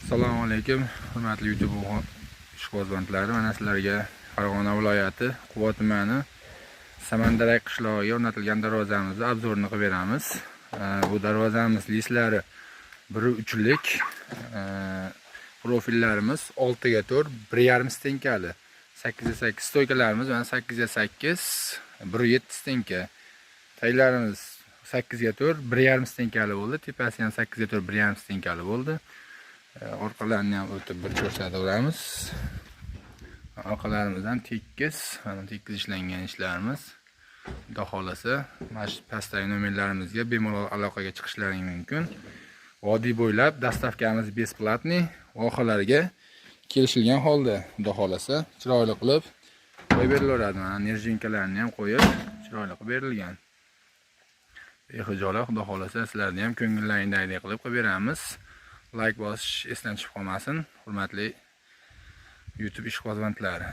Assalomu alaykum, hurmatli YouTube ishqibozbandlari. Mana sizlarga Farg'ona viloyati Quva tumani Samandarak qishlog'iga o'rnatilgan darvozamizni obzorini qilib beramiz. Bu darvozamiz lislari 1.3lik, profillarimiz 6x4, 1.5 stenkali, 8x8 stoykalarimiz mana 8x8, 1.7 stenka. Taylarimiz 8x4, 1.5 stenkali bo'ldi. Tepasi ham 8x4, 1.5 stenkali bo'ldi. Orqalarini ham o'tib bir ko'rsataveramiz. Orqalarimizdan tekis, mana tekis ishlangan ishlarimiz. Xudo xolasa, mana shu pastdagi nomerlarimizga bemalol aloqaga chiqishlaring mumkin. Vodiy bo'ylab dastavkamiz besplatniy, vohalarga kelishilgan holda, xudo xolasa, chiroyli qilib qo'yib berilaveradi. Mana nerjinkalarni ham qo'yib, chiroyli qilib berilgan. Behijolat, xudo xolasa, sizlarni ham ko'ngillaringdagidek qilib beramiz. Like bosish esdan chiqib qolmasin, hurmatli YouTube ishqibozbandlari.